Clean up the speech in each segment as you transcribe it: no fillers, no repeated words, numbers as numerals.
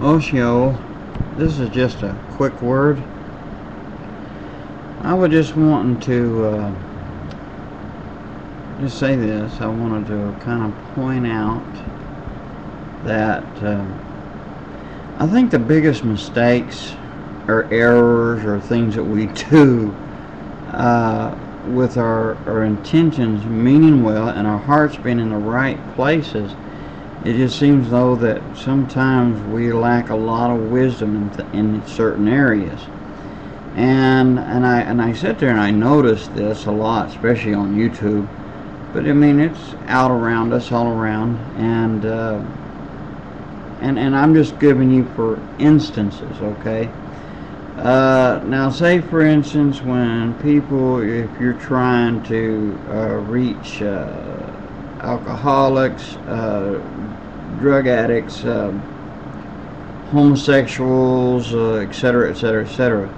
Osho, this is just a quick word. I was just wanting to just say this. I wanted to kind of point out that I think the biggest mistakes or errors or things that we do with our intentions meaning well and our hearts being in the right places, it just seems though that sometimes we lack a lot of wisdom in certain areas. And I sit there and I notice this a lot, especially on YouTube. But I mean, it's out around us, all around, and I'm just giving you for instances, okay? Now, say for instance, when people, if you're trying to reach alcoholics, drug addicts, homosexuals, etc., etc., etc.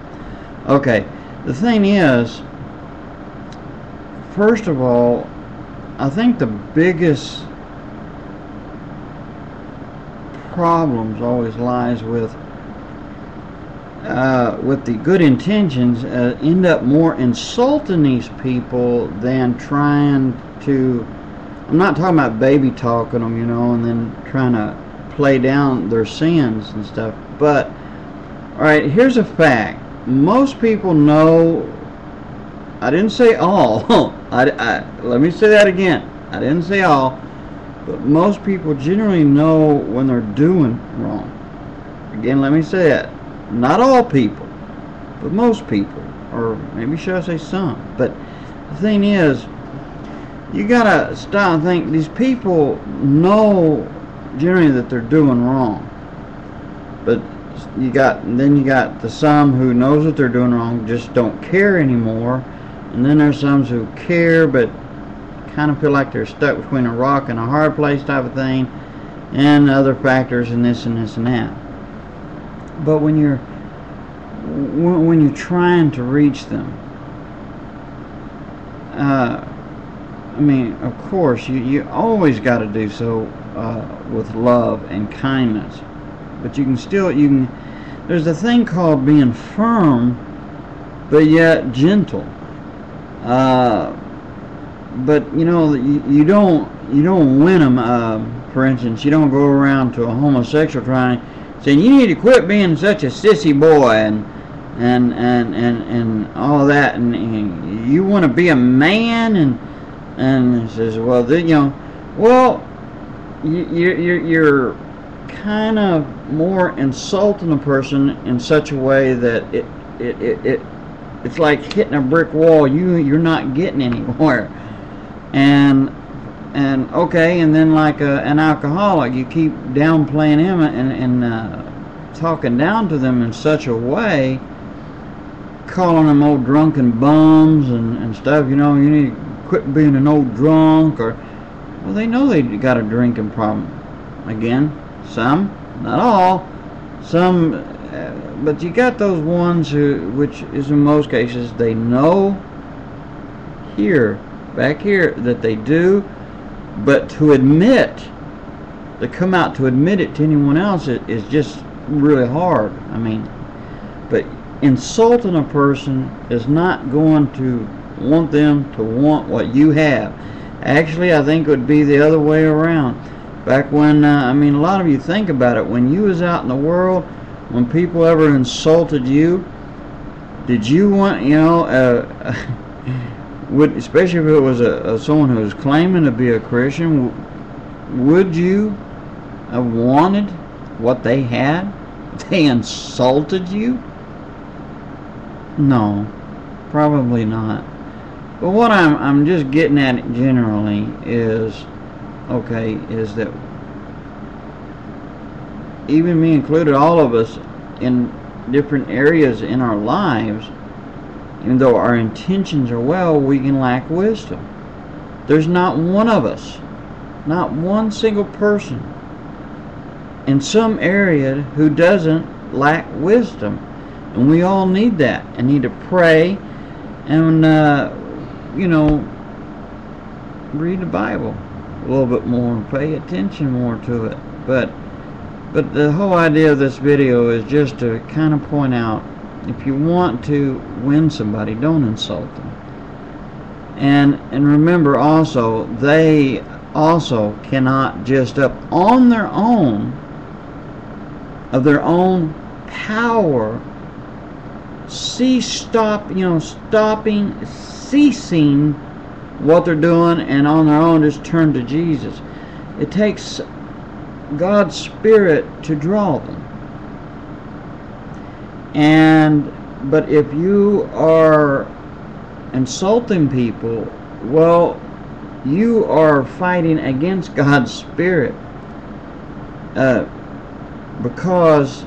Okay, the thing is, first of all, I think the biggest problems always lies with the good intentions end up more insulting these people than trying to. I'm not talking about baby talking them, and then trying to play down their sins and stuff. But all right, here's a fact. Most people know. I didn't say all. Let me say that again. I didn't say all, but most people generally know when they're doing wrong. Again, let me say that. Not all people, but most people, or maybe should I say some. But the thing is, you gotta stop and think. These people know generally that they're doing wrong, but you got the some who knows that they're doing wrong, just don't care anymore. And then there's some who care but kind of feel like they're stuck between a rock and a hard place type of thing, and other factors and this and this and that. But when you're trying to reach them, I mean, of course, you always got to do so with love and kindness. But you can. There's a thing called being firm, but yet gentle. But you don't win them. For instance, you don't go around to a homosexual trying saying you need to quit being such a sissy boy and all that, and you want to be a man, and it says, well, you're kind of more insulting a person in such a way that it's like hitting a brick wall. You're not getting anywhere. And okay, and then like an alcoholic, you keep downplaying him and talking down to them in such a way, calling them old drunken bums and stuff. You need to quit being an old drunk. Or, well, they know they got a drinking problem. Again, some, not all, some. But you got those ones which is in most cases, they know back here, that they do, but to come out to admit it to anyone else is just really hard. I mean, but insulting a person is not going to want them to want what you have. Actually, I think it would be the other way around. Back when, a lot of you think about it, when you was out in the world, when people ever insulted you, did you want, especially if it was someone who was claiming to be a Christian, would you have wanted what they had? They insulted you? No, probably not. But what I'm just getting at generally is that even me included, all of us in different areas in our lives, even though our intentions are well, we can lack wisdom. There's not one of us, not one single person in some area who doesn't lack wisdom. And we all need that, and need to pray and read the Bible a little bit more and pay attention more to it. But But the whole idea of this video is just to kind of point out, if you want to win somebody, don't insult them. And remember also, they also cannot just up on their own, of their own power, ceasing what they're doing, and on their own just turn to Jesus. It takes God's Spirit to draw them. But if you are insulting people, well, you are fighting against God's Spirit, because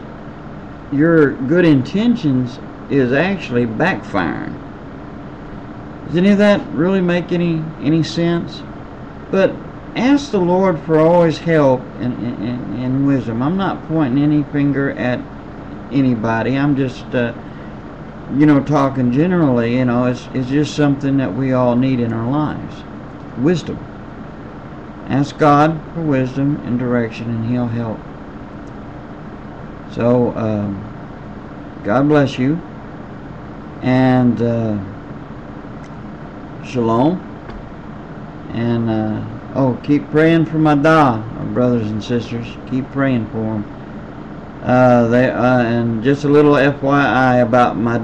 your good intentions is actually backfiring. Does any of that really make any sense? But ask the Lord for always help and wisdom. I'm not pointing any finger at anybody. I'm just talking generally. It's just something that we all need in our lives. Wisdom. Ask God for wisdom and direction, and He'll help. So God bless you, and shalom. And keep praying for my brothers and sisters. Keep praying for them. And just a little FYI about my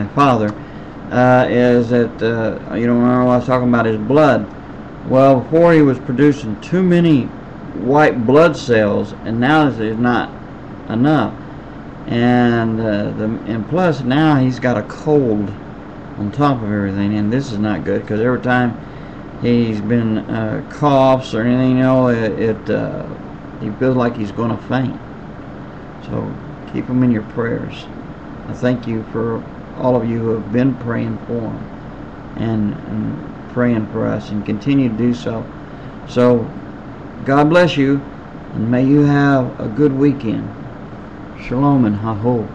father, is that remember I was talking about his blood. Well, before he was producing too many white blood cells, and now there's not enough, and plus now he's got a cold on top of everything, and this is not good, because every time he's been coughs or anything, he feels like he's going to faint. So keep him in your prayers. I thank you for all of you who have been praying for him and praying for us, and continue to do so. So God bless you, and may you have a good weekend. Shalom and ha-ho.